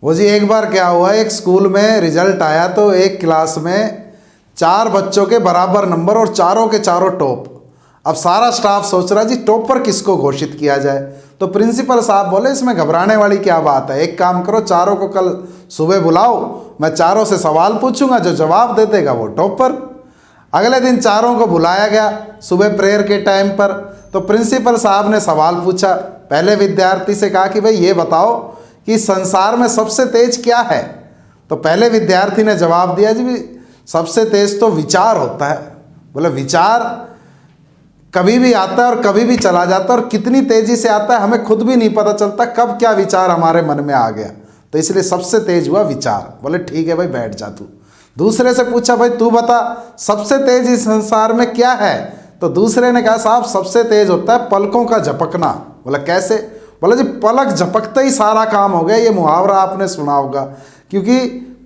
वो जी एक बार क्या हुआ, एक स्कूल में रिजल्ट आया तो एक क्लास में 4 बच्चों के बराबर नंबर और चारों के चारों टॉप। अब सारा स्टाफ सोच रहा जी टॉपर किसको घोषित किया जाए। तो प्रिंसिपल साहब बोले इसमें घबराने वाली क्या बात है, एक काम करो चारों को कल सुबह बुलाओ, मैं चारों से सवाल पूछूंगा, जो जवाब दे देगा वो टॉपर। अगले दिन चारों को बुलाया गया सुबह प्रेयर के टाइम पर। तो प्रिंसिपल साहब ने सवाल पूछा, पहले विद्यार्थी से कहा कि भाई ये बताओ कि संसार में सबसे तेज क्या है। तो पहले विद्यार्थी ने जवाब दिया जी सबसे तेज तो विचार होता है। बोले विचार कभी भी आता है और कभी भी चला जाता है और कितनी तेजी से आता है हमें खुद भी नहीं पता चलता कब क्या विचार हमारे मन में आ गया, तो इसलिए सबसे तेज हुआ विचार। बोले ठीक है भाई बैठ जा तू। दूसरे से पूछा भाई तू बता सबसे तेज इस संसार में क्या है। तो दूसरे ने कहा साहब सबसे तेज होता है पलकों का झपकना। बोला कैसे। बोला जी पलक झपकते ही सारा काम हो गया। ये मुहावरा आपने सुना होगा, क्योंकि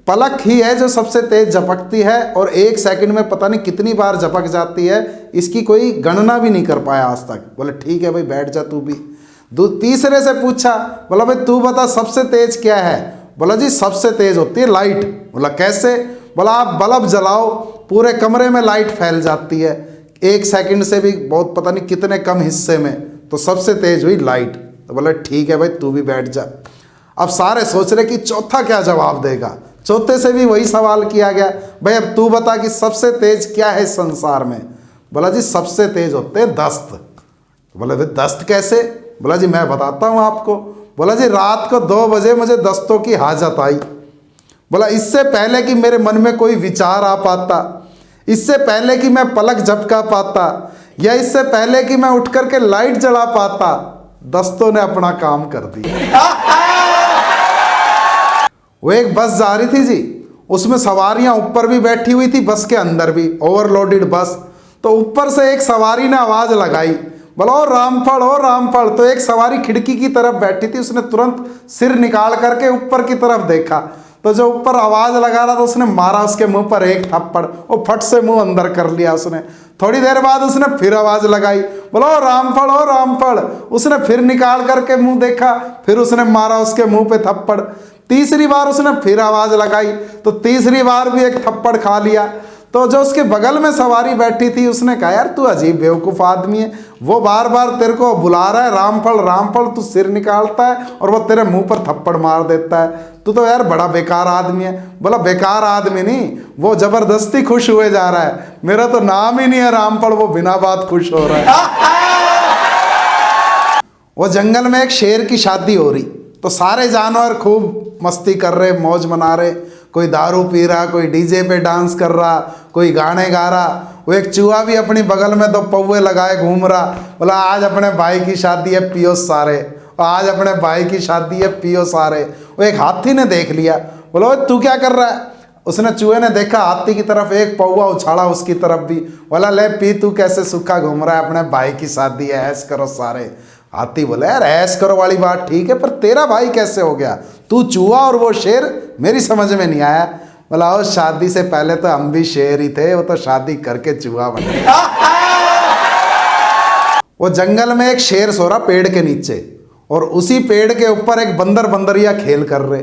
पलक ही है जो सबसे तेज झपकती है और 1 सेकंड में पता नहीं कितनी बार झपक जाती है, इसकी कोई गणना भी नहीं कर पाया आज तक। बोले ठीक है भाई बैठ जा तू भी। तीसरे से पूछा, बोला भाई तू बता सबसे तेज क्या है। बोला जी सबसे तेज होती है लाइट। बोला कैसे। बोला आप बल्ब जलाओ पूरे कमरे में लाइट फैल जाती है 1 सेकंड से भी बहुत पता नहीं कितने कम हिस्से में, तो सबसे तेज हुई लाइट। तो बोला ठीक है भाई तू भी बैठ जा। अब सारे सोच रहे कि चौथा क्या जवाब देगा। चौथे से भी वही सवाल किया गया, भाई अब तू बता कि सबसे तेज क्या है इस संसार में। बोला जी सबसे तेज होते हैं दस्त। बोला भाई दस्त कैसे। बोला जी मैं बताता हूँ आपको। बोला जी रात को 2 बजे मुझे दस्तों की हाजत आई। बोला इससे पहले कि मेरे मन में कोई विचार आ पाता, इससे पहले कि मैं पलक झपका पाता, या इससे पहले कि मैं उठ करके लाइट जला पाता, दस्तों ने अपना काम कर दिया। वो एक बस जा रही थी जी, उसमें सवारियां ऊपर भी बैठी हुई थी, बस के अंदर भी, ओवरलोडेड बस। तो ऊपर से एक सवारी ने आवाज लगाई, बोला ओ रामफल ओ रामफल। तो एक सवारी खिड़की की तरफ बैठी थी, उसने तुरंत सिर निकाल करके ऊपर की तरफ देखा, तो जो ऊपर आवाज लगा रहा था उसने मारा उसके मुंह पर एक थप्पड़, वो फट से मुंह अंदर कर लिया उसने। थोड़ी देर बाद उसने फिर आवाज लगाई, बोला ओ रामफल ओ रामफल। उसने फिर निकाल करके मुंह देखा, फिर उसने मारा उसके मुंह पे थप्पड़। तीसरी बार उसने फिर आवाज लगाई, तो तीसरी बार भी एक थप्पड़ खा लिया। तो जो उसके बगल में सवारी बैठी थी उसने कहा यार तू अजीब बेवकूफ़ आदमी है, वो बार बार तेरे को बुला रहा है रामफल रामफल, तू सिर निकालता है और वो तेरे मुंह पर थप्पड़ मार देता है, तू तो यार बड़ा बेकार आदमी है। बोला बेकार आदमी नहीं, वो जबरदस्ती खुश हुए जा रहा है, मेरा तो नाम ही नहीं है रामफल, वो बिना बात खुश हो रहा है। वो जंगल में एक शेर की शादी हो रही, तो सारे जानवर खूब मस्ती कर रहे, मौज मना रहे, कोई दारू पी रहा, कोई डीजे पे डांस कर रहा, कोई गाने गा रहा। वो एक चूहा भी अपनी बगल में 2 पौवे लगाए घूम रहा। बोला आज अपने भाई की शादी है पियो सारे, आज अपने भाई की शादी है पियो सारे। वो एक हाथी ने देख लिया, बोला तू क्या कर रहा है। उसने चूहे ने देखा हाथी की तरफ, एक पौवा उछाड़ा उसकी तरफ भी, बोला ले पी तू कैसे सूखा घूम रहा है, अपने भाई की शादी है ऐश करो सारे। हाथी बोला यार ऐश करो वाली बात ठीक है, पर तेरा भाई कैसे हो गया, तू चूहा और वो शेर, मेरी समझ में नहीं आया। बोला ओ शादी से पहले तो हम भी शेर ही थे, वो तो शादी करके चूहा बन गया। वो जंगल में एक शेर सो रहा पेड़ के नीचे, और उसी पेड़ के ऊपर एक बंदर बंदरिया खेल कर रहे।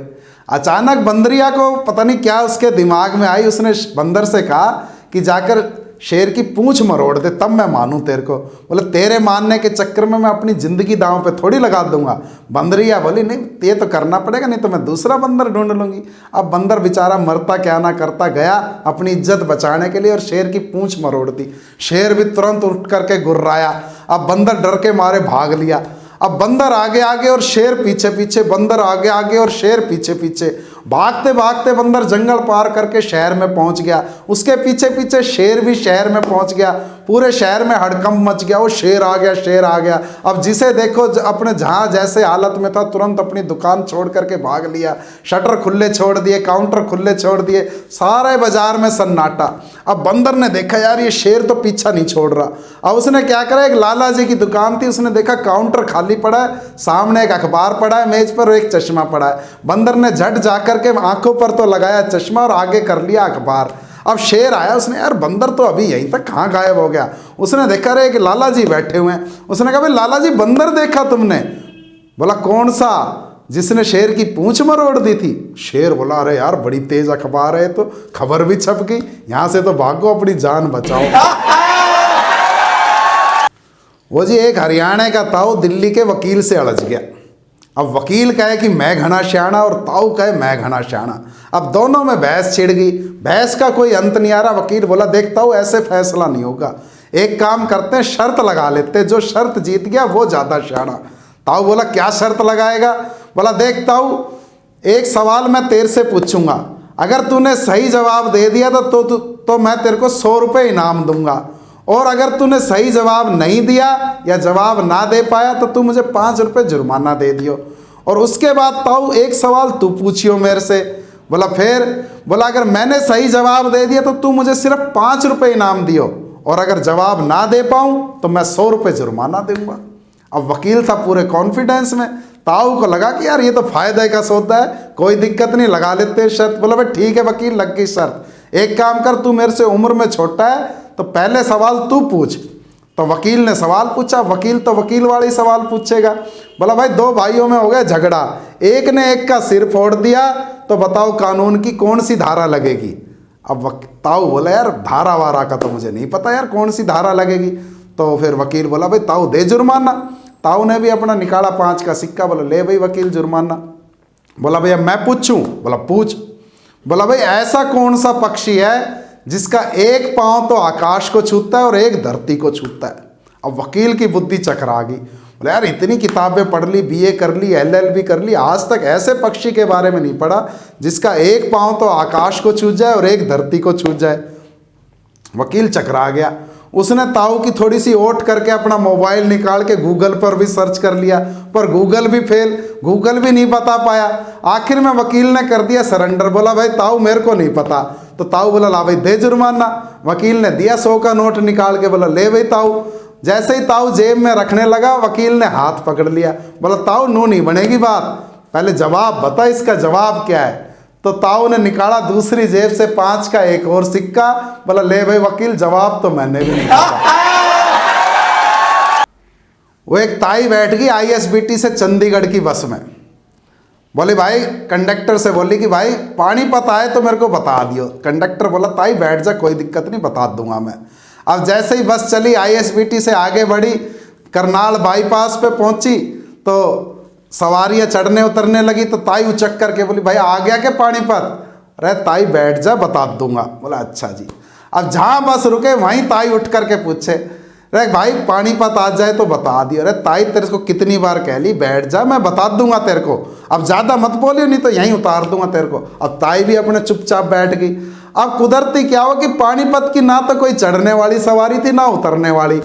अचानक बंदरिया को पता नहीं क्या उसके दिमाग में आई, उसने बंदर से कहा कि जाकर शेर की पूंछ मरोड़ दे तब मैं मानूं तेरे को। बोले तेरे मानने के चक्कर में मैं अपनी जिंदगी दांव पे थोड़ी लगा दूंगा। बंदरिया बोली नहीं ये तो करना पड़ेगा, नहीं तो मैं दूसरा बंदर ढूंढ लूंगी। अब बंदर बेचारा मरता क्या ना करता गया अपनी इज्जत बचाने के लिए और शेर की पूंछ मरोड़ दी। शेर भी तुरंत उठ करके गुर्राया। अब बंदर डर के मारे भाग लिया। अब बंदर आगे आगे और शेर पीछे पीछे, बंदर आगे आगे और शेर पीछे पीछे। भागते भागते बंदर जंगल पार करके शहर में पहुंच गया, उसके पीछे पीछे शेर भी शहर में पहुंच गया। पूरे शहर में हड़कंप मच गया, वो शेर आ गया शेर आ गया। अब जिसे देखो अपने जहाँ जैसे हालत में था तुरंत अपनी दुकान छोड़ करके भाग लिया, शटर खुले छोड़ दिए, काउंटर खुले छोड़ दिए, सारे बाजार में सन्नाटा। अब बंदर ने देखा यार ये शेर तो पीछा नहीं छोड़ रहा। अब उसने क्या करा, एक लाला जी की दुकान थी, उसने देखा काउंटर खाली पड़ा है, सामने एक अखबार पड़ा है मेज पर, एक चश्मा पड़ा है। बंदर ने झट जाकर के आंखों पर तो लगाया चश्मा और आगे कर लिया अखबार। अब शेर आया, उसने यार बंदर तो अभी यहीं तक कहाँ गायब हो गया। उसने देखा रे एक लाला जी बैठे हुए हैं। उसने कहा भाई लाला जी बंदर देखा तुमने। बोला कौन सा। जिसने शेर की पूंछ मरोड़ दी थी। शेर बोला अरे यार बड़ी तेज अखबार है, तो खबर भी छप गई, यहां से तो भागो, अपनी जान बचाओ। वो जी एक हरियाणा का ताऊ दिल्ली के वकील से अड़ज गया। अब वकील कहे कि मैं घना श्याणा और ताऊ कहे मैं घना श्याणा। अब दोनों में बहस छिड़ गई, बहस का कोई अंत नहीं आ रहा। वकील बोला देख ताऊ ऐसे फैसला नहीं होगा, एक काम करते हैं शर्त लगा लेते, जो शर्त जीत गया वो ज्यादा श्याणा। ताऊ बोला क्या शर्त लगाएगा? बोला देख ताऊ, एक सवाल मैं तेरे से पूछूंगा, अगर तूने सही जवाब दे दिया तो मैं तेरे को 100 रुपये इनाम दूंगा, और अगर तूने सही जवाब नहीं दिया या जवाब ना दे पाया तो तू मुझे 5 रुपये जुर्माना दे दियो। और उसके बाद ताऊ एक सवाल तू पूछियो मेरे से। बोला फिर? बोला अगर मैंने सही जवाब दे दिया तो तू मुझे सिर्फ 5 रुपये इनाम दियो, और अगर जवाब ना दे पाऊँ तो मैं 100 रुपये जुर्माना दूंगा। अब वकील था पूरे कॉन्फिडेंस में, ताऊ को लगा कि यार ये तो फायदे का सौदा है, कोई दिक्कत नहीं, लगा लेते हैं शर्त। बोला भाई ठीक है वकील, लग गई शर्त। एक काम कर, तू मेरे से उम्र में छोटा है तो पहले सवाल तू पूछ। तो वकील ने सवाल पूछा, वकील तो वकील वाले सवाल पूछेगा। बोला भाई दो भाइयों में हो गया झगड़ा, एक ने एक का सिर फोड़ दिया, तो बताओ कानून की कौन सी धारा लगेगी? अब ताऊ बोला यार धारा वारा का तो मुझे नहीं पता यार, कौन सी धारा लगेगी? तो फिर वकील बोला भाई ताऊ दे जुर्माना। ताऊ ने भी अपना निकाला 5 का सिक्का, बोला ले भाई वकील जुर्माना। बोला भैया मैं पूछूं? बोला पूछ। बोला भाई ऐसा कौन सा पक्षी है जिसका एक पांव तो आकाश को छूता है और एक धरती को छूता है? अब वकील की बुद्धि चकरा गई। बोले यार इतनी किताबें पढ़ ली, बीए कर ली, एलएलबी कर ली, आज तक ऐसे पक्षी के बारे में नहीं पढ़ा जिसका एक पांव तो आकाश को छू जाए और एक धरती को छू जाए। वकील चकरा गया। उसने ताऊ की थोड़ी सी ओट करके अपना मोबाइल निकाल के गूगल पर भी सर्च कर लिया, पर गूगल भी फेल, गूगल भी नहीं बता पाया। आखिर में वकील ने कर दिया सरेंडर। बोला भाई ताऊ मेरे को नहीं पता। तो ताऊ बोला ला भाई दे जुर्माना। वकील ने दिया 100 का नोट निकाल के, बोला ले भाई ताऊ। जैसे ही ताऊ जेब में रखने लगा वकील ने हाथ पकड़ लिया। बोला ताऊ नू नहीं बनेगी बात, पहले जवाब बता, इसका जवाब क्या है? तो ताऊ ने निकाला दूसरी जेब से 5 का एक और सिक्का। बोला ले भाई वकील जवाब तो मैंने भी नहीं पता। वो एक ताई बैठ गई आईएसबीटी से चंडीगढ़ की बस में। बोले भाई कंडक्टर से बोली कि भाई पानीपत आए तो मेरे को बता दियो। कंडक्टर बोला ताई बैठ जा, कोई दिक्कत नहीं, बता दूंगा मैं। अब जैसे ही बस चली आईएसबीटी से आगे बढ़ी, करनाल बाईपास पे पहुंची तो सवारियां चढ़ने उतरने लगी। तो ताई उचक करके बोली भाई आ गया क्या पानीपत? अरे ताई बैठ जा बता दूंगा। बोला अच्छा जी। अब जहां बस रुके वहीं ताई उठ करके पूछे अरे भाई पानीपत आ जाए तो बता दियो। अरे ताई तेरे को कितनी बार कह ली बैठ जा, मैं बता दूंगा तेरे को, अब ज़्यादा मत बोलियो नहीं तो यहीं उतार दूंगा तेरे को। अब ताई भी अपने चुपचाप बैठ गई। अब कुदरती क्या हो कि पानीपत की ना तो कोई चढ़ने वाली सवारी थी ना उतरने वाली,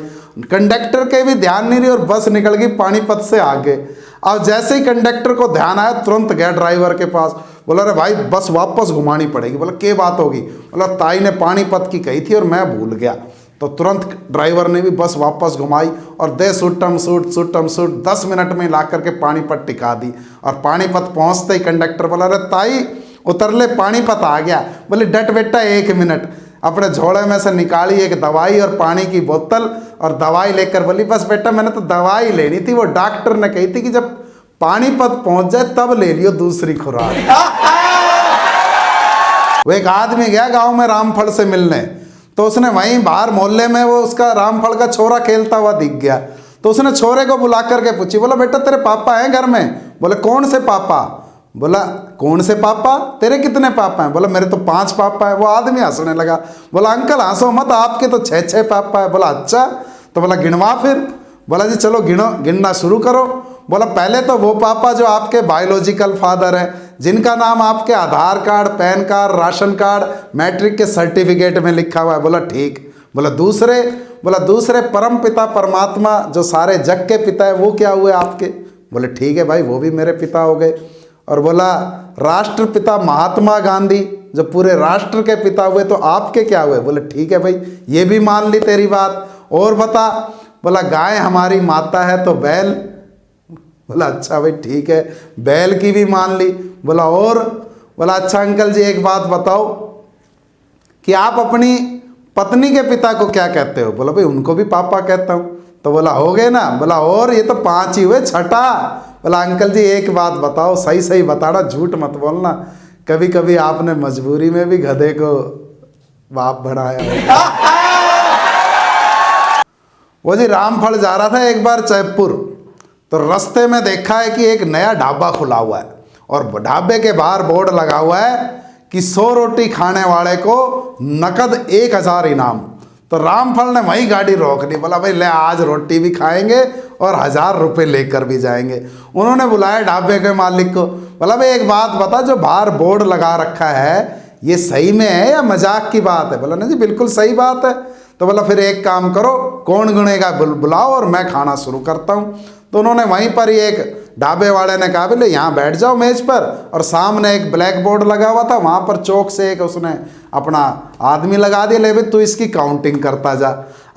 कंडक्टर के भी ध्यान नहीं रही और बस निकल गई पानीपत से आगे। अब जैसे ही कंडक्टर को ध्यान आया तुरंत गया ड्राइवर के पास। बोला अरे भाई बस वापस घुमानी पड़ेगी। बोला क्या बात होगी? बोला ताई ने पानीपत की कही थी और मैं भूल गया। तो तुरंत ड्राइवर ने भी बस वापस घुमाई और दे सुट्टम सूट 10 मिनट में ला करके पानीपत टिका दी। और पानीपत पहुंचते ही कंडक्टर बोला अरे ताई उतर ले पानीपत आ गया। बोले डट बेटा 1 मिनट। अपने झोले में से निकाली एक दवाई और पानी की बोतल और दवाई लेकर बोली बस बेटा मैंने तो दवाई लेनी थी, वो डॉक्टर ने कही थी कि जब पानीपत पहुंच जाए तब ले लियो दूसरी खुराक। वो एक आदमी गया गांव में रामफल से मिलने, तो उसने वहीं बाहर मोहल्ले में वो उसका रामफल का छोरा खेलता हुआ दिख गया। तो उसने छोरे को बुला करके पूछी, बोला बेटा तेरे पापा हैं घर में? बोले कौन से पापा? बोला कौन से पापा? तेरे कितने पापा हैं? बोला मेरे तो 5 पापा हैं। वो आदमी हंसने लगा। बोला अंकल हंसो मत, आपके तो 6 पापा है। बोला अच्छा, तो बोला गिनवा फिर। बोला जी चलो गिनो, गिनना शुरू करो। बोला पहले तो वो पापा जो आपके बायोलॉजिकल फादर हैं, जिनका नाम आपके Aadhaar card, PAN card, ration card, matric के सर्टिफिकेट में लिखा हुआ है। बोला ठीक। बोला दूसरे? बोला दूसरे परम पिता परमात्मा जो सारे जग के पिता है वो क्या हुए आपके? बोले ठीक है भाई वो भी मेरे पिता हो गए। और बोला राष्ट्रपिता महात्मा गांधी जो पूरे राष्ट्र के पिता हुए तो आपके क्या हुए? बोले ठीक है भाई ये भी मान ली तेरी बात, और बता। बोला गाय हमारी माता है तो बैल। बोला अच्छा भाई ठीक है, बैल की भी मान ली। बोला और? बोला अच्छा अंकल जी एक बात बताओ कि आप अपनी पत्नी के पिता को क्या कहते हो? बोला भाई उनको भी पापा कहता हूँ। तो बोला हो गए ना? बोला और? ये तो 5 ही हुए, छठा। बोला अंकल जी एक बात बताओ, सही सही बताना, झूठ मत बोलना, कभी कभी आपने मजबूरी में भी गधे को बाप बनाया। वो जी रामफल जा रहा था एक बार जयपुर, तो रास्ते में देखा है कि एक नया ढाबा खुला हुआ है और ढाबे के बाहर बोर्ड लगा हुआ है कि 100 रोटी खाने वाले को नकद 1000 इनाम। तो रामफल ने वही गाड़ी रोक ली, बोला भाई ले आज रोटी भी खाएंगे और 1000 रुपये लेकर भी जाएंगे। उन्होंने बुलाया ढाबे के मालिक को, बोला भाई एक बात बता, जो बाहर बोर्ड लगा रखा है ये सही में है या मजाक की बात है? बोला नहीं जी बिल्कुल सही बात है। तो बोला फिर एक काम करो, कौन गुनेगा बुलाओ और मैं खाना शुरू करता हूँ। तो उन्होंने वहीं पर ही एक ढाबे वाले ने कहा बोले यहाँ बैठ जाओ मेज पर, और सामने एक ब्लैक बोर्ड लगा हुआ था, वहाँ पर चौक से एक उसने अपना आदमी लगा दिया, ले भाई तू इसकी काउंटिंग करता जा।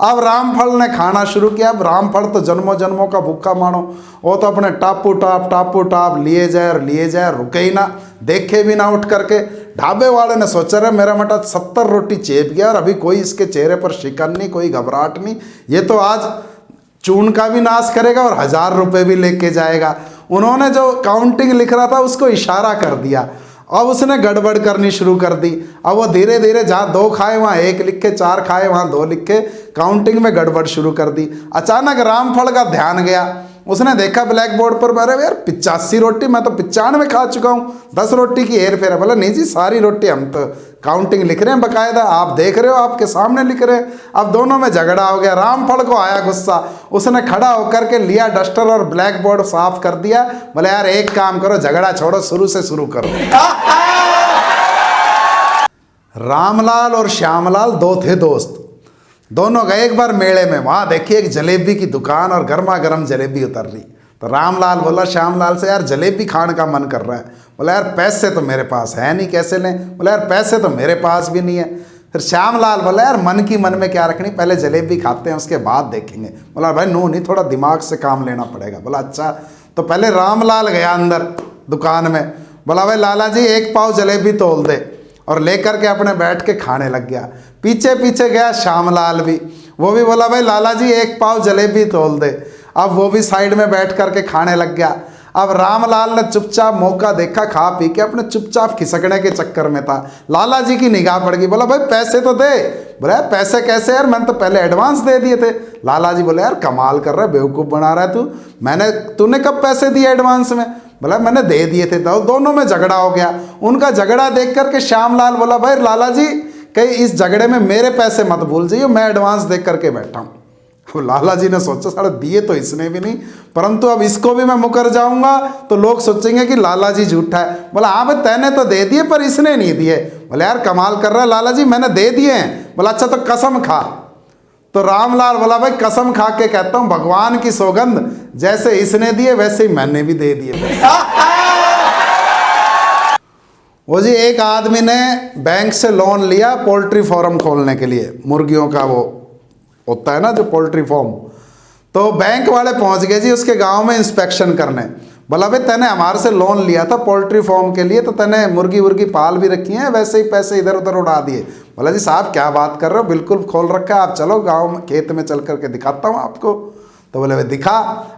अब रामफल ने खाना शुरू किया। अब रामफल तो जन्मों जन्मों का भूखा मानो, वो तो अपने टापू टाप लिए जाए और लिए जाए, रुके ही ना, देखे भी ना उठ करके। ढाबे वाले ने सोचा रहे मेरा मटा 70 रोटी चेप गया और अभी कोई इसके चेहरे पर शिकन नहीं, कोई घबराहट नहीं, ये तो आज चून का भी नाश करेगा और 1000 रुपये भी लेके जाएगा। उन्होंने जो काउंटिंग लिख रहा था उसको इशारा कर दिया, अब उसने गड़बड़ करनी शुरू कर दी। अब वो धीरे धीरे जहाँ 2 खाए वहाँ 1 लिखे, 4 खाए वहाँ 2 लिखे, काउंटिंग में गड़बड़ शुरू कर दी। अचानक रामफल का ध्यान गया, उसने देखा ब्लैक बोर्ड पर, अरे यार 85 रोटी, मैं तो 95 खा चुका हूँ, 10 रोटी की हेर फेर है। बोला नहीं जी सारी रोटी, हम तो काउंटिंग लिख रहे हैं बकायदा, आप देख रहे हो, आपके सामने लिख रहे हैं। अब दोनों में झगड़ा हो गया। रामफल को आया गुस्सा, उसने खड़ा होकर के लिया डस्टर और ब्लैक बोर्ड साफ कर दिया। बोले यार एक काम करो, झगड़ा छोड़ो, शुरू से शुरू करो। रामलाल और श्यामलाल 2 थे दोस्त, दोनों गए एक बार मेले में, वहाँ देखिए एक जलेबी की दुकान और गर्मा गर्म जलेबी उतर रही। तो रामलाल बोला श्यामलाल से यार जलेबी खाने का मन कर रहा है। बोला यार पैसे तो मेरे पास है नहीं, कैसे लें? बोला यार पैसे तो मेरे पास भी नहीं है। फिर श्यामलाल बोला यार मन की मन में क्या रखनी, पहले जलेबी खाते हैं उसके बाद देखेंगे। बोला भाई नो नहीं, थोड़ा दिमाग से काम लेना पड़ेगा। बोला अच्छा। तो पहले रामलाल गया अंदर दुकान में, बोला भाई लाला जी 1 पाव जलेबी तोल दे, और लेकर के अपने बैठ के खाने लग गया। पीछे पीछे गया श्यामलाल भी, वो भी बोला भाई लाला जी 1 पाव जलेबी तोल दे। अब वो भी साइड में बैठ करके खाने लग गया। अब रामलाल ने चुपचाप मौका देखा, खा पी के अपने चुपचाप खिसकने के चक्कर में था। लाला जी की निगाह पड़ गई, बोला भाई पैसे तो दे। बोला यार पैसे कैसे यार, मैंने तो पहले एडवांस दे दिए थे। लाला जी बोले यार कमाल कर रहा है, बेवकूफ़ बना रहा है तू, तूने कब पैसे दिए एडवांस में? बोला मैंने दे दिए थे। दोनों में झगड़ा हो गया। उनका झगड़ा देख करके श्यामलाल बोला भाई लाला जी कहीं इस झगड़े में मेरे पैसे मत भूल जाइए, मैं एडवांस दे करके बैठा हूँ। लाला जी ने सोचा साढ़े दिए तो इसने भी नहीं, परंतु अब इसको भी मैं मुकर जाऊंगा तो लोग सोचेंगे कि लाला जी झूठा है। बोला हाँ भाई तैने तो दे दिए पर इसने नहीं दिए। बोले यार कमाल कर रहा है लाला जी, मैंने दे दिए हैं। बोला अच्छा तो कसम खा। तो रामलाल बोला भाई कसम खा के कहता हूँ भगवान की सौगंध, जैसे इसने दिए वैसे ही मैंने भी दे दिए। वो जी एक आदमी ने बैंक से लोन लिया पोल्ट्री फार्म खोलने के लिए, मुर्गियों का वो होता है ना जो पोल्ट्री फार्म। तो बैंक वाले पहुंच गए जी उसके गांव में इंस्पेक्शन करने। बोला भाई तैने हमारे से लोन लिया था पोल्ट्री फार्म के लिए, तो तैने मुर्गी वुर्गी पाल भी रखी हैं, वैसे ही पैसे इधर उधर उड़ा दिए। बोला जी साहब क्या बात कर रहे हो, बिल्कुल खोल रखा है, आप चलो गाँव में खेत में चल करके दिखाता हूँ आपको। तो बोले भाई दिखा।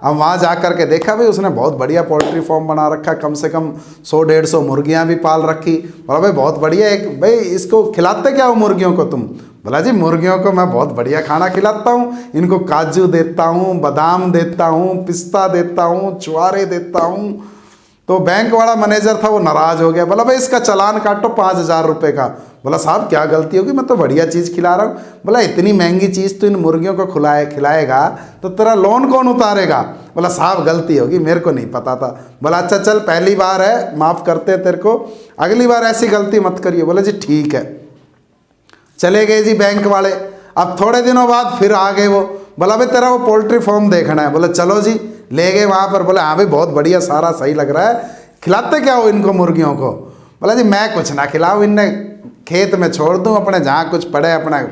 अब वहाँ जा कर के देखा भाई उसने बहुत बढ़िया पोल्ट्री फार्म बना रखा, कम से कम 100-150 मुर्गियाँ भी पाल रखी। बोला भाई बहुत बढ़िया, एक भाई इसको खिलाते क्या हो मुर्गियों को तुम? बोला जी मुर्गियों को मैं बहुत बढ़िया खाना खिलाता हूँ, इनको काजू देता हूँ, बादाम देता हूँ, पिस्ता देता हूँ, छुआरे देता हूँ। तो बैंक वाला मैनेजर था वो नाराज़ हो गया। बोला भाई इसका चालान काटो 5000 रुपये का। बोला साहब क्या गलती होगी, मैं तो बढ़िया चीज़ खिला रहा हूँ। बोला इतनी महंगी चीज़ तो इन मुर्गियों को खिलाएगा तो तेरा लोन कौन उतारेगा? बोला साहब गलती होगी, मेरे को नहीं पता था। बोला अच्छा चल पहली बार है, माफ़ करते हैं तेरे को, अगली बार ऐसी गलती मत करिए। बोला जी ठीक है। चले गए जी बैंक वाले। अब थोड़े दिनों बाद फिर आ गए वो। बोला भाई तेरा वो पोल्ट्री फार्म देखना है। बोला चलो जी, ले गए वहाँ पर। बोले हाँ भाई बहुत बढ़िया, सारा सही लग रहा है, खिलाते क्या हो इनको मुर्गियों को? बोला जी मैं कुछ ना खिलाऊँ, इन्हें खेत में छोड़ दूँ, अपने जहाँ कुछ पड़े अपना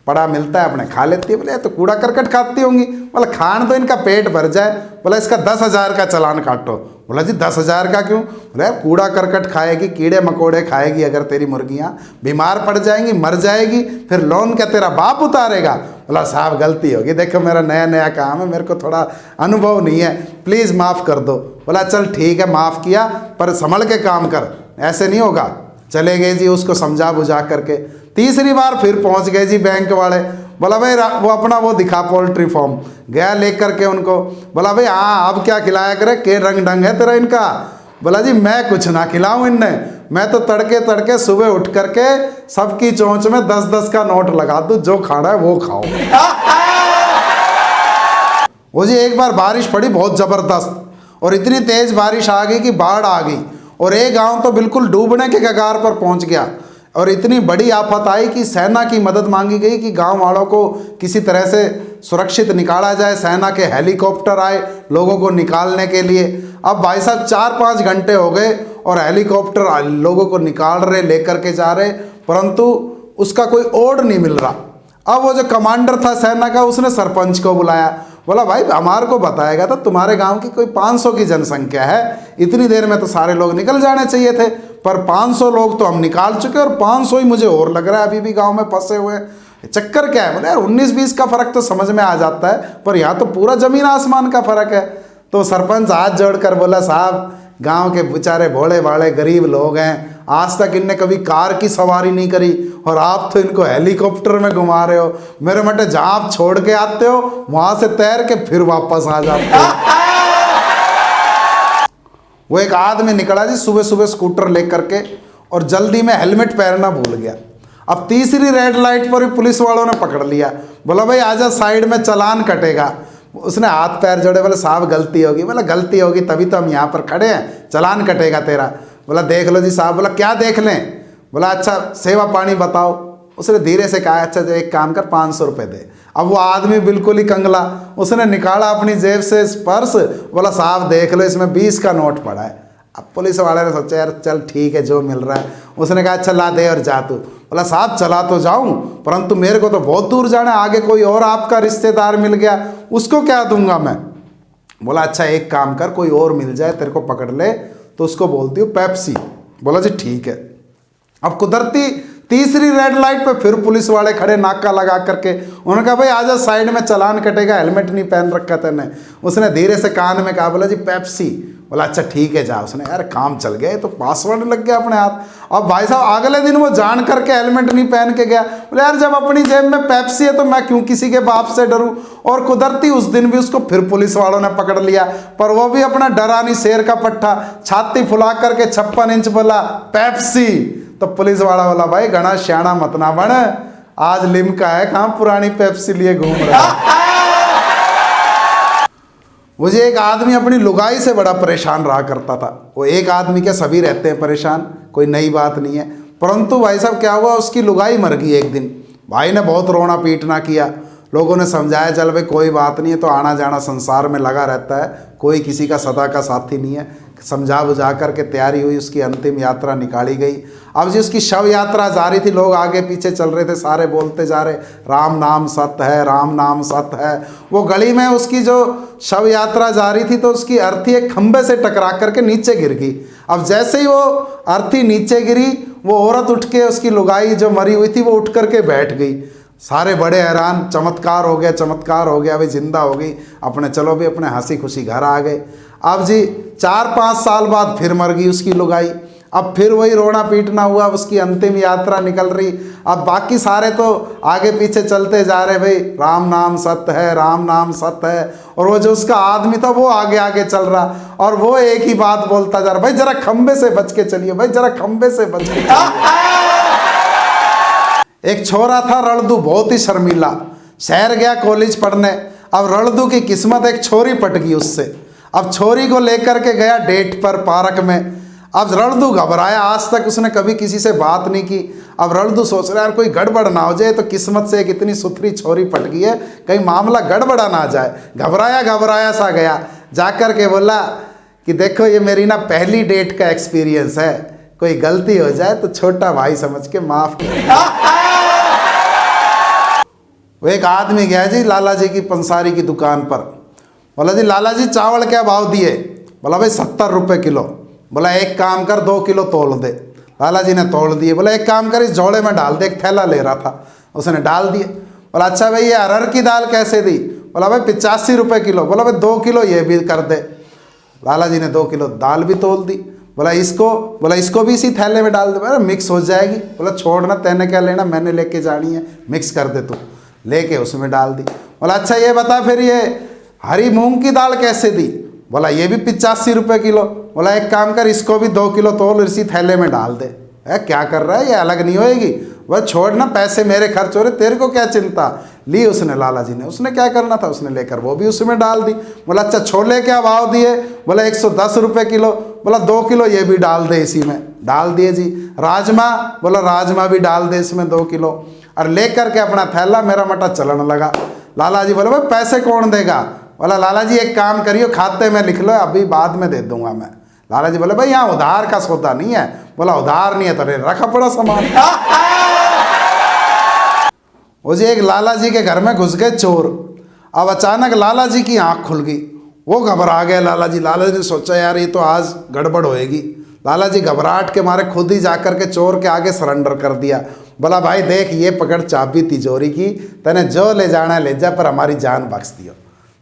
पड़ा मिलता है अपने खा लेती है। बोले तो कूड़ा करकट खाती होंगी। बोला खान तो इनका पेट भर जाए। बोला इसका 10,000 का चालान काटो। बोला जी 10,000 का क्यों? बोला कूड़ा करकट खाएगी, कीड़े मकोड़े खाएगी, अगर तेरी मुर्गियाँ बीमार पड़ जाएंगी, मर जाएगी, फिर लोन क्या तेरा बाप उतारेगा? बोला साहब गलती होगी, देखो मेरा नया नया काम है, मेरे को थोड़ा अनुभव नहीं है, प्लीज़ माफ़ कर दो। बोला चल ठीक है माफ़ किया, पर संभल के काम कर, ऐसे नहीं होगा। चले गए जी, उसको समझा बुझा करके। तीसरी बार फिर पहुंच गए जी बैंक वाले। बोला भाई वो अपना वो दिखा पोल्ट्री फॉर्म, गया लेकर के उनको। बोला भाई हाँ अब क्या खिलाया करे, के रंग ढंग है तेरा इनका। बोला जी मैं कुछ ना खिलाऊं इनने, मैं तो तड़के तड़के सुबह उठ करके सबकी चोंच में 10-10 का नोट लगा दूं, जो खाना है वो खाओ। वो जी एक बार बारिश पड़ी बहुत ज़बरदस्त, और इतनी तेज़ बारिश आ गई कि बाढ़ आ गई, और एक गांव तो बिल्कुल डूबने के कगार पर पहुंच गया। और इतनी बड़ी आफत आई कि सेना की मदद मांगी गई कि गांव वालों को किसी तरह से सुरक्षित निकाला जाए। सेना के हेलीकॉप्टर आए लोगों को निकालने के लिए। अब भाई साहब 4-5 घंटे हो गए और हेलीकॉप्टर लोगों को निकाल रहे, लेकर के जा रहे, परंतु उसका कोई ओड नहीं मिल रहा। अब वो जो कमांडर था सेना का, उसने सरपंच को बुलाया। बोला भाई हमारे को बताएगा था, तुम्हारे गांव की कोई 500 की जनसंख्या है, इतनी देर में तो सारे लोग निकल जाने चाहिए थे, पर 500 लोग तो हम निकाल चुके और 500 ही मुझे और लग रहा है अभी भी गांव में फंसे हुए हैं। चक्कर क्या है? बोले यार 19-20 का फर्क तो समझ में आ जाता है, पर यहाँ तो पूरा जमीन आसमान का फर्क है। तो सरपंच हाथ जोड़कर बोला साहब गांव के बेचारे भोले भाले गरीब लोग हैं, आज तक इनने कभी कार की सवारी नहीं करी, और आप तो इनको हेलीकॉप्टर में घुमा रहे हो। मेरे मटे जहाँ आप छोड़ के आते हो वहाँ से तैर के फिर वापस आ जाते हो। वो एक आदमी निकला जी सुबह सुबह स्कूटर लेकर के, और जल्दी में हेलमेट पहनना भूल गया। अब तीसरी रेड लाइट पर ही पुलिस वालों ने पकड़ लिया। बोला भाई आजा साइड में, चालान कटेगा। उसने हाथ पैर जोड़े, बोले साहब गलती होगी। बोला गलती होगी तभी तो हम यहाँ पर खड़े हैं, चालान कटेगा तेरा। बोला देख लो जी साहब। बोला क्या देख लें? बोला अच्छा सेवा पानी बताओ। उसने धीरे से कहा अच्छा एक काम कर 500 रुपये दे। अब वो आदमी बिल्कुल ही कंगला, उसने निकाला अपनी जेब से पर्स। बोला साहब देख लो इसमें 20 का नोट पड़ा है। अब पुलिस वाले ने सोचा यार चल ठीक है जो मिल रहा है। उसने कहा अच्छा ला दे और जा तू। बोला साहब चला तो जाऊं, परंतु मेरे को तो बहुत दूर जाना है, आगे कोई और आपका रिश्तेदार मिल गया उसको क्या दूंगा मैं। बोला अच्छा एक काम कर, कोई और मिल जाए तेरे को पकड़ ले तो उसको बोलती हूँ पेप्सी। बोला जी ठीक है। अब कुदरती तीसरी रेड लाइट पे फिर पुलिस वाले खड़े नाका लगा करके। उन्होंने कहा भाई आजा साइड में, चालान कटेगा, हेलमेट नहीं पहन रखा तेने। उसने धीरे से कान में कहा, बोला जी पेप्सी। बोला अच्छा ठीक है जा। उसने यार काम चल गया, तो पासवर्ड लग गया अपने हाथ। अब भाई साहब अगले दिन वो जान करके हेलमेट नहीं पहन के गया। बोले यार जब अपनी जेब में पेप्सी है तो मैं क्यों किसी के बाप से डरूं। और कुदरती उस दिन भी उसको फिर पुलिस वालों ने पकड़ लिया, पर वो भी अपना डरा नहीं, शेर का पट्टा, छाती फुला करके 56 इंच बोला पेप्सी। तो पुलिस वाला बोला भाई घना श्याणा मत ना बन, आज लिम्का है, कहाँ पुरानी पेप्सी लिए घूम रहा है। मुझे एक आदमी अपनी लुगाई से बड़ा परेशान रहा करता था। वो एक आदमी क्या सभी रहते हैं परेशान, कोई नई बात नहीं है, परंतु भाई साहब क्या हुआ उसकी लुगाई मर गई एक दिन। भाई ने बहुत रोना पीटना किया, लोगों ने समझाया चल भाई कोई बात नहीं है, तो आना जाना संसार में लगा रहता है, कोई किसी का सदा का साथी नहीं है। समझा बुझा करके तैयारी हुई, उसकी अंतिम यात्रा निकाली गई। अब जी उसकी शव यात्रा जारी थी, लोग आगे पीछे चल रहे थे, सारे बोलते जा रहे राम नाम सत्य है, राम नाम सत्य है। वो गली में उसकी जो शव यात्रा जारी थी तो उसकी अर्थी एक खंबे से टकरा करके नीचे गिर गई। अब जैसे ही वो अर्थी नीचे गिरी, वो औरत उठ के, उसकी लुगाई जो मरी हुई थी वो उठ करके बैठ गई। सारे बड़े हैरान, चमत्कार हो गया, चमत्कार हो गया, भाई जिंदा हो गई। अपने चलो भी अपने हंसी खुशी घर आ गए। अब जी 4-5 साल बाद फिर मर गई उसकी लुगाई। अब फिर वही रोना पीटना हुआ, उसकी अंतिम यात्रा निकल रही। अब बाकी सारे तो आगे पीछे चलते जा रहे, भाई राम नाम सत्य है, राम नाम सत्य है। और वो जो उसका आदमी था वो आगे आगे चल रहा, और वो एक ही बात बोलता जा रहा, भाई जरा खंबे से बच के चलिए, भाई जरा खंबे से बच के चलिए। एक छोरा था रड़दू, बहुत ही शर्मीला, शहर गया कॉलेज पढ़ने। अब रड़दू की किस्मत एक छोरी पट गई उससे। अब छोरी को लेकर के गया डेट पर पार्क में। अब रड़दू घबराया, आज तक उसने कभी किसी से बात नहीं की। अब रड़दू सोच रहा है यार कोई गड़बड़ ना हो जाए, तो किस्मत से एक इतनी सुथरी छोरी पट गई है, कहीं मामला गड़बड़ा ना जाए। घबराया घबराया सा गया, जाकर के बोला कि देखो ये मेरी ना पहली डेट का एक्सपीरियंस है, कोई गलती हो जाए तो छोटा भाई समझ के माफ कर। वो एक आदमी गया जी लाला जी की पंसारी की दुकान पर। बोला जी लाला जी चावल क्या भाव दिए? बोला भाई 70 रुपये किलो। बोला एक काम कर 2 किलो तोल दे। लाला जी ने तोल दिए। बोला एक काम कर इस झोले में डाल दे, एक थैला ले रहा था, उसने डाल दिए। बोला अच्छा भाई ये अरहर की दाल कैसे दी? बोला भाई 85 रुपये किलो। बोला भाई 2 किलो ये भी कर दे। लाला जी ने 2 किलो दाल भी तोल दी। बोला इसको भी इसी थैले में डाल दे। बोला मिक्स हो जाएगी। बोला छोड़ना, तैने क्या लेना, मैंने लेके जानी है, मिक्स कर दे तू। लेके उसमें डाल दी। बोला अच्छा ये बता फिर ये हरी मूंग की दाल कैसे दी? बोला ये भी 85 रुपये किलो। बोला एक काम कर, इसको भी 2 किलो तोल, इसी थैले में डाल दे। क्या कर रहा है, ये अलग नहीं होएगी। वह छोड़ना, पैसे मेरे खर्च हो रहे, तेरे को क्या चिंता। ली उसने, लाला जी ने, उसने क्या करना था, उसने लेकर वो भी उसमें डाल दी। बोला अच्छा छोले क्या भाव दिए? बोला 110 रुपये किलो। बोला 2 किलो ये भी डाल दे इसी में। डाल दिए जी। राजमा? बोला राजमा भी डाल दे इसमें 2 किलो। और लेकर के अपना थैला मेरा मटा चलन लगा। लाला जी बोले भाई पैसे कौन देगा? बोला लाला जी एक काम करियो, खाते में लिख लो, अभी बाद में दे दूंगा मैं। लाला जी बोले भाई यहाँ उधार का सौदा नहीं है। बोला उधार नहीं है तो रखा पड़ा सामान। वो जी एक लाला जी के घर में घुस गए चोर। अब अचानक लाला जी की आंख खुल गई, वो घबरा गए लाला जी। लाला जी ने सोचा यार ये तो आज गड़बड़ होएगी। लाला जी घबराहट के मारे खुद ही जाकर के चोर के आगे सरेंडर कर दिया। बोला भाई देख ये पकड़ चाबी तिजोरी की, तने जो ले जाना ले जा, पर हमारी जान बख्श दियो।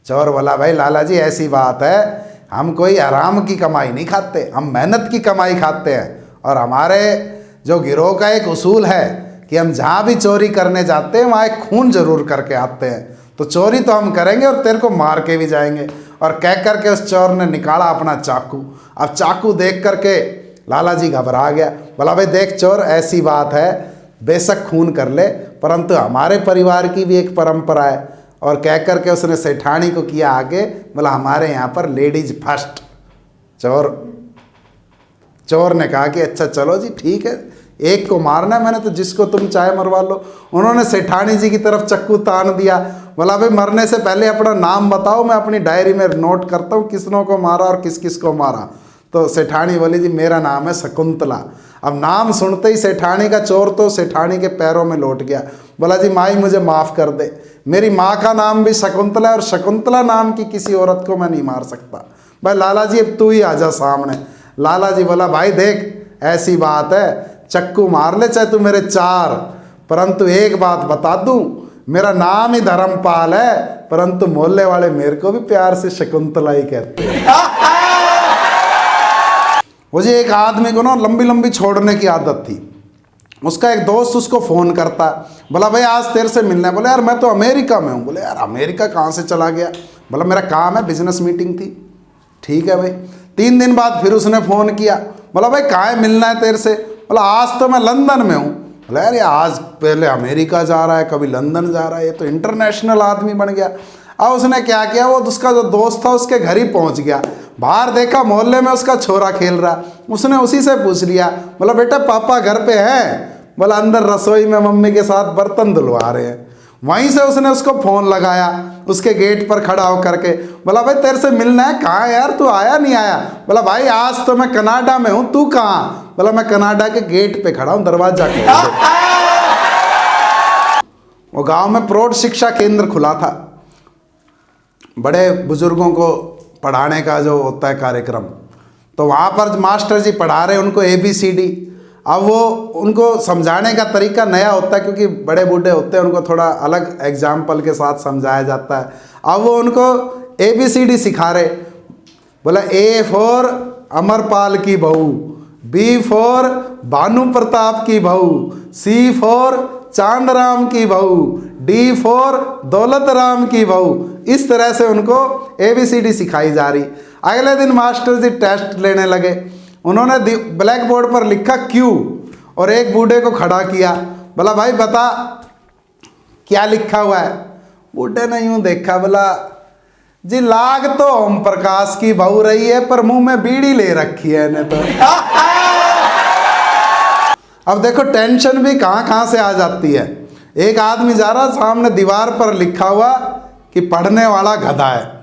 चोर बोला भाई लाला जी ऐसी बात है, हम कोई आराम की कमाई नहीं खाते, हम मेहनत की कमाई खाते हैं। और हमारे जो गिरोह का एक उसूल है कि हम जहाँ भी चोरी करने जाते हैं वहाँ एक खून जरूर करके आते हैं। तो चोरी तो हम करेंगे और तेरे को मार के भी जाएंगे। और कह करके उस चोर ने निकाला अपना चाकू। अब चाकू देख करके लाला जी घबरा गया। बोला भाई देख चोर ऐसी बात है, बेशक खून कर ले, परंतु हमारे परिवार की भी एक परंपरा है। और कह करके उसने सेठानी को किया आगे। बोला हमारे यहाँ पर लेडीज फर्स्ट। चोर ने कहा कि अच्छा चलो जी ठीक है, एक को मारना है मैंने तो जिसको तुम चाहे मरवा लो। उन्होंने सेठानी जी की तरफ चक्कू तान दिया। बोला भाई मरने से पहले अपना नाम बताओ, मैं अपनी डायरी में नोट करता हूँ किसनों को मारा और किस किस को मारा। तो सेठानी बोली जी मेरा नाम है शकुंतला। अब नाम सुनते ही सेठानी का चोर तो सेठानी के पैरों में लौट गया। बोला जी माई मुझे माफ़ कर दे, मेरी माँ का नाम भी शकुंतला है और शकुंतला नाम की किसी औरत को मैं नहीं मार सकता। भाई लाला जी अब तू ही आजा सामने। लाला जी बोला भाई देख ऐसी बात है, चक्कू मार ले चाहे तू मेरे 4, परंतु एक बात बता दूं, मेरा नाम ही धर्मपाल है, परंतु मोहल्ले वाले मेरे को भी प्यार से शकुंतला ही कहते हैं। मुझे एक आदमी को ना लंबी लंबी छोड़ने की आदत थी। उसका एक दोस्त उसको फ़ोन करता, बोला भाई आज तेरे से मिलना है। बोले यार मैं तो अमेरिका में हूँ। बोले यार अमेरिका कहाँ से चला गया? बोला मेरा काम है, बिजनेस मीटिंग थी। ठीक है भाई। 3 दिन बाद फिर उसने फ़ोन किया। बोला भाई कहाँ मिलना है तेरे से? बोला आज तो मैं लंदन में हूँ। बोला यार ये आज पहले अमेरिका जा रहा है, कभी लंदन जा रहा है, ये तो इंटरनेशनल आदमी बन गया। अब उसने क्या किया, वो उसका जो दोस्त था उसके घर ही पहुँच गया। बाहर देखा मोहल्ले में उसका छोरा खेल रहा, उसने उसी से पूछ लिया। बोला बेटा पापा घर पे हैं? बोला अंदर रसोई में मम्मी के साथ बर्तन धुलवा रहे हैं। वहीं से उसने उसको फ़ोन लगाया, उसके गेट पर खड़ा होकर के। बोला भाई तेरे से मिलना है, कहाँ यार तू आया नहीं आया? बोला भाई आज तो मैं कनाडा में हूँ, तू कहाँ? बोला मैं कनाडा के गेट पे खड़ा हूँ, दरवाजा खोल दे। वो गांव में प्रौढ़ शिक्षा केंद्र खुला था, बड़े बुजुर्गों को पढ़ाने का जो होता है कार्यक्रम। तो वहाँ पर मास्टर जी पढ़ा रहे उनको ABCD। अब वो उनको समझाने का तरीका नया होता है क्योंकि बड़े बूढ़े होते हैं, उनको थोड़ा अलग एग्जाम्पल के साथ समझाया जाता है। अब वो उनको ABCD सिखा रहे। बोला A फॉर अमरपाल की बहू, B फॉर भानु प्रताप की बहू, C फॉर चांदराम की बहू, D फॉर दौलत राम की बहू। इस तरह से उनको ABCD सिखाई जा रही। अगले दिन मास्टर जी टेस्ट लेने लगे। उन्होंने ब्लैक बोर्ड पर लिखा Q और एक बूढ़े को खड़ा किया। बोला भाई बता क्या लिखा हुआ है? बूढ़े ने यूं देखा, बोला जी लाग तो ओम प्रकाश की बहू रही है पर मुंह में बीड़ी ले रखी है इन्हें तो। अब देखो टेंशन भी कहाँ कहाँ से आ जाती है। एक आदमी जा रहा, सामने दीवार पर लिखा हुआ कि पढ़ने वाला गधा है।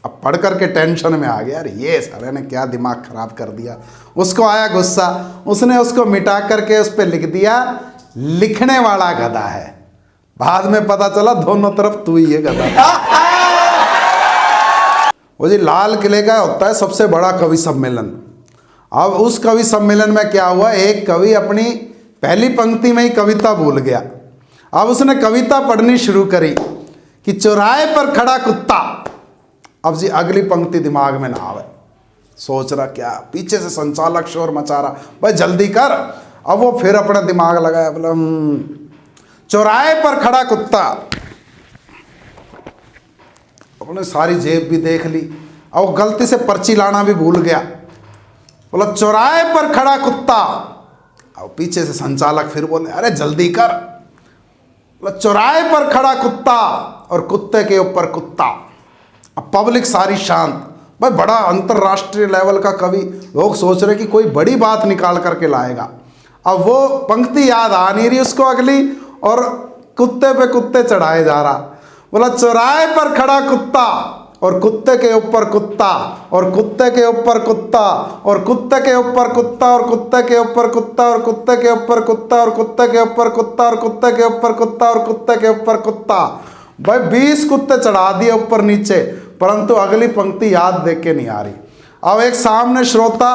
अब पढ़ करके टेंशन में आ गया, यार ये सारे ने क्या दिमाग खराब कर दिया। उसको आया गुस्सा, उसने उसको मिटा करके उस पर लिख दिया लिखने वाला गधा है। बाद में पता चला दोनों तरफ तू ही है गधा। वो जी लाल किले का होता है सबसे बड़ा कवि सम्मेलन। अब उस कवि सम्मेलन में क्या हुआ, एक कवि अपनी पहली पंक्ति में ही कविता भूल गया। अब उसने कविता पढ़नी शुरू करी कि चौराहे पर खड़ा कुत्ता। अब जी अगली पंक्ति दिमाग में ना आवे, सोच रहा क्या, पीछे से संचालक शोर मचा रहा, भाई जल्दी कर। अब वो फिर अपना दिमाग लगाया, बोला चौराहे पर खड़ा कुत्ता। अपने सारी जेब भी देख ली, और गलती से पर्ची लाना भी भूल गया। बोला चौराहे पर खड़ा कुत्ता। और पीछे से संचालक फिर बोले अरे जल्दी कर। बोला चौराहे पर खड़ा कुत्ता और कुत्ते के ऊपर कुत्ता। अब पब्लिक सारी शांत, भाई बड़ा अंतर्राष्ट्रीय लेवल का कवि, लोग सोच रहे कि कोई बड़ी बात निकाल करके लाएगा। अब वो पंक्ति याद आ नहीं रही उसको अगली, और कुत्ते पे कुत्ते चढ़ाए जा रहा। बोला चौराहे पर खड़ा कुत्ता और कुत्ते के ऊपर कुत्ता और कुत्ते के ऊपर कुत्ता और कुत्ते के ऊपर कुत्ता और कुत्ते के ऊपर कुत्ता और कुत्ते के ऊपर कुत्ता और कुत्ते के ऊपर कुत्ता और कुत्ते के ऊपर कुत्ता और कुत्ते के ऊपर कुत्ता। भाई 20 कुत्ते चढ़ा दिए ऊपर नीचे, परंतु अगली पंक्ति याद देख के नहीं आ रही। अब एक सामने श्रोता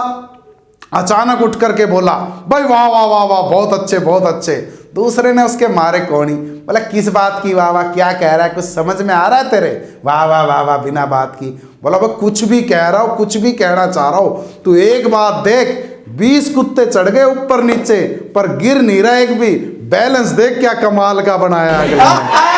अचानक उठ करके बोला भाई वाह वाह वाह वाह, बहुत अच्छे बहुत अच्छे। दूसरे ने उसके मारे कोणी, बोला किस बात की वाह वाह, क्या कह रहा है, कुछ समझ में आ रहा है तेरे, वाह वाह वाह वाह बिना बात की। बोला भाई कुछ भी कह रहा हूँ, कुछ भी कहना चाह रहा हूँ, तू एक बात देख, 20 कुत्ते चढ़ गए ऊपर नीचे पर गिर नहीं रहा एक भी, बैलेंस देख क्या कमाल का बनाया अगले ने।